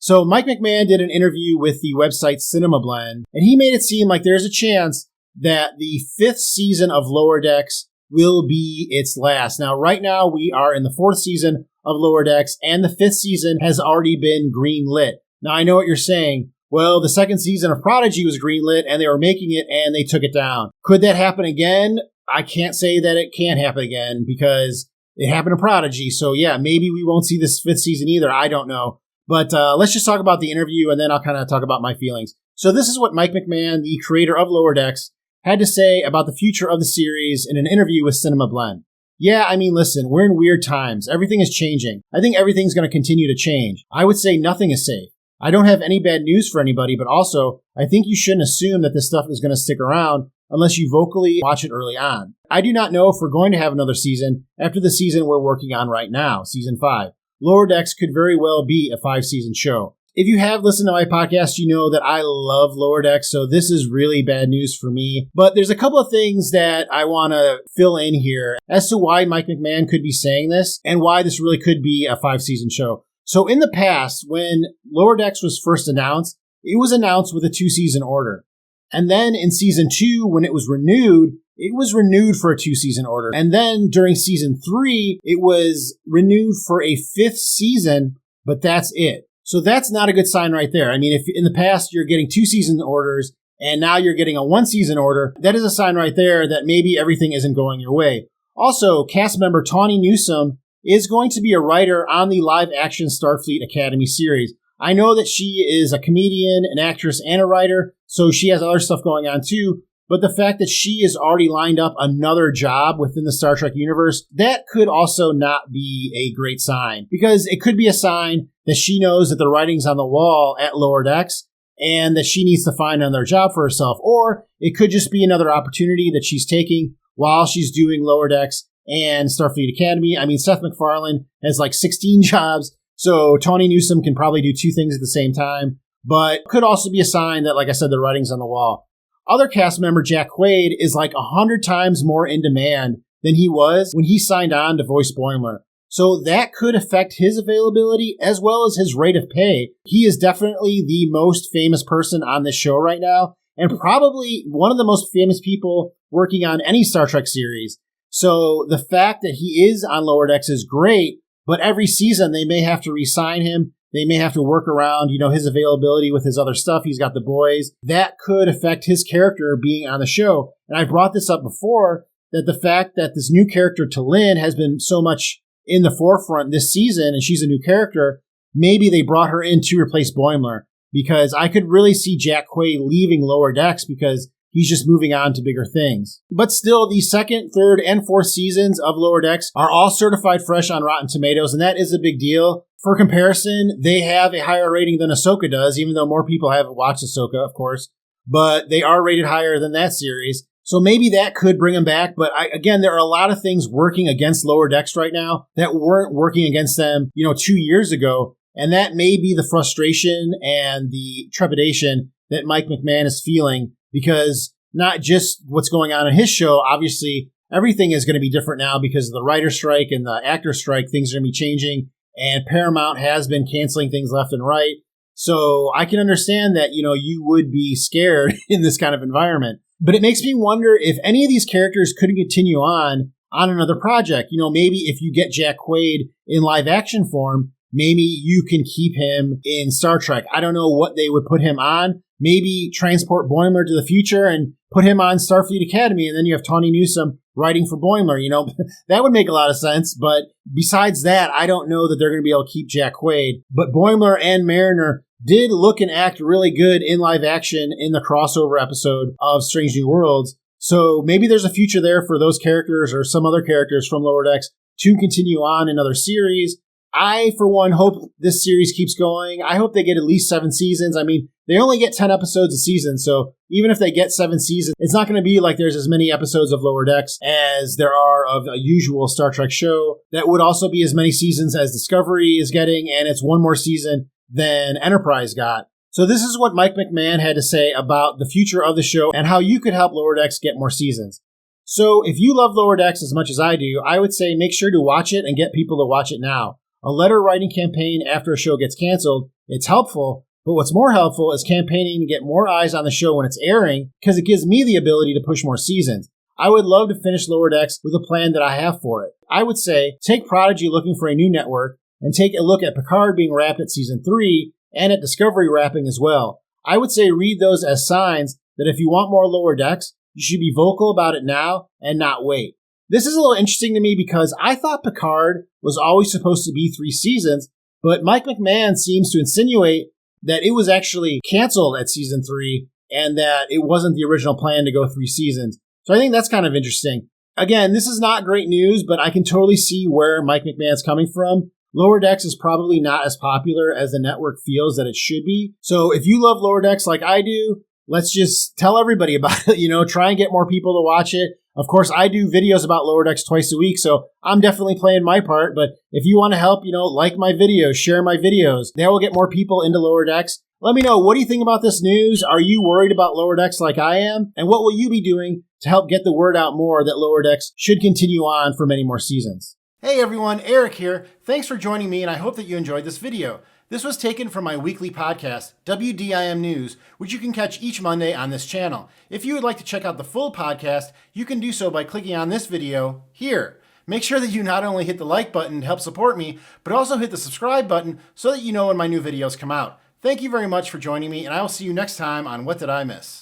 So Mike McMahon did an interview with the website Cinema Blend, and he made it seem like there's a chance that the 5th season of Lower Decks will be its last. Now, right now, we are in the 4th season of Lower Decks, and the 5th season has already been greenlit. Now, I know what you're saying. Well, the 2nd season of Prodigy was greenlit, and they were making it, and they took it down. Could that happen again? I can't say that it can't happen again, because it happened to Prodigy. So, yeah, maybe we won't see this 5th season either. I don't know. But let's just talk about the interview, and then I'll kind of talk about my feelings. So this is what Mike McMahon, the creator of Lower Decks, had to say about the future of the series in an interview with Cinema Blend. Yeah, I mean, listen, we're in weird times. Everything is changing. I think everything's going to continue to change. I would say nothing is safe. I don't have any bad news for anybody, but also, I think you shouldn't assume that this stuff is going to stick around unless you vocally watch it early on. I do not know if we're going to have another season after the season we're working on right now, season 5. Lower Decks could very well be a 5-season show. If you have listened to my podcast, you know that I love Lower Decks, so this is really bad news for me. But there's a couple of things that I want to fill in here as to why Mike McMahon could be saying this and why this really could be a 5-season show. So in the past, when Lower Decks was first announced, it was announced with a 2-season order. And then in season 2, when it was renewed for a 2-season order. And then during season 3, it was renewed for a 5th season, but that's it. So that's not a good sign right there. I mean, if in the past you're getting 2-season orders and now you're getting a 1-season order, that is a sign right there that maybe everything isn't going your way. Also, cast member Tawny Newsome is going to be a writer on the live-action Starfleet Academy series. I know that she is a comedian, an actress, and a writer, so she has other stuff going on too. But the fact that she is already lined up another job within the Star Trek universe, that could also not be a great sign. Because it could be a sign that she knows that the writing's on the wall at Lower Decks and that she needs to find another job for herself. Or it could just be another opportunity that she's taking while she's doing Lower Decks and Starfleet Academy. I mean, Seth MacFarlane has like 16 jobs, so Tawny Newsome can probably do 2 things at the same time. But could also be a sign that, like I said, the writing's on the wall. Other cast member Jack Quaid is like 100 times more in demand than he was when he signed on to voice Boimler. So that could affect his availability as well as his rate of pay. He is definitely the most famous person on this show right now, and probably one of the most famous people working on any Star Trek series. So the fact that he is on Lower Decks is great, but every season they may have to re-sign him. They may have to work around, his availability with his other stuff. He's got the boys. That could affect his character being on the show. And I brought this up before, that the fact that this new character, T'Lyn, has been so much in the forefront this season, and she's a new character, maybe they brought her in to replace Boimler. Because I could really see Jack Quaid leaving Lower Decks because he's just moving on to bigger things. But still, the 2nd, 3rd, and 4th seasons of Lower Decks are all certified fresh on Rotten Tomatoes, and that is a big deal. For comparison, they have a higher rating than Ahsoka does, even though more people haven't watched Ahsoka, of course. But they are rated higher than that series. So maybe that could bring them back. But again, there are a lot of things working against Lower Decks right now that weren't working against them, 2 years ago. And that may be the frustration and the trepidation that Mike McMahon is feeling, because not just what's going on in his show, obviously everything is going to be different now because of the writer's strike and the actor's strike. Things are going to be changing. And Paramount has been canceling things left and right. So I can understand that, you would be scared in this kind of environment. But it makes me wonder if any of these characters could continue on another project. Maybe if you get Jack Quaid in live action form, maybe you can keep him in Star Trek. I don't know what they would put him on. Maybe transport Boimler to the future and put him on Starfleet Academy, and then you have Tawny Newsome writing for Boimler. That would make a lot of sense. But besides that, I don't know that they're going to be able to keep Jack Quaid. But Boimler and Mariner did look and act really good in live action in the crossover episode of Strange New Worlds. So maybe there's a future there for those characters or some other characters from Lower Decks to continue on in other series. I, for one, hope this series keeps going. I hope they get at least 7 seasons. I mean, they only get 10 episodes a season, so even if they get 7 seasons, it's not going to be like there's as many episodes of Lower Decks as there are of a usual Star Trek show. That would also be as many seasons as Discovery is getting, and it's 1 more season than Enterprise got. So this is what Mike McMahon had to say about the future of the show and how you could help Lower Decks get more seasons. So if you love Lower Decks as much as I do, I would say make sure to watch it and get people to watch it now. a letter writing campaign after a show gets canceled, it's helpful. But what's more helpful is campaigning to get more eyes on the show when it's airing, because it gives me the ability to push more seasons. I would love to finish Lower Decks with a plan that I have for it. I would say take Prodigy looking for a new network and take a look at Picard being wrapped at season 3 and at Discovery wrapping as well. I would say read those as signs that if you want more Lower Decks, you should be vocal about it now and not wait. This is a little interesting to me because I thought Picard was always supposed to be 3 seasons, but Mike McMahon seems to insinuate that it was actually canceled at season 3 and that it wasn't the original plan to go 3 seasons. So I think that's kind of interesting. Again, this is not great news, but I can totally see where Mike McMahon's coming from. Lower Decks is probably not as popular as the network feels that it should be. So if you love Lower Decks like I do, let's just tell everybody about it, try and get more people to watch it. Of course, I do videos about Lower Decks twice a week, so I'm definitely playing my part. But if you want to help, like my videos, share my videos, that will get more people into Lower Decks. Let me know, what do you think about this news? Are you worried about Lower Decks like I am? And what will you be doing to help get the word out more that Lower Decks should continue on for many more seasons? Hey everyone, Eric here. Thanks for joining me, and I hope that you enjoyed this video. This was taken from my weekly podcast, WDIM News, which you can catch each Monday on this channel. If you would like to check out the full podcast, you can do so by clicking on this video here. Make sure that you not only hit the like button to help support me, but also hit the subscribe button so that you know when my new videos come out. Thank you very much for joining me, and I will see you next time on What Did I Miss?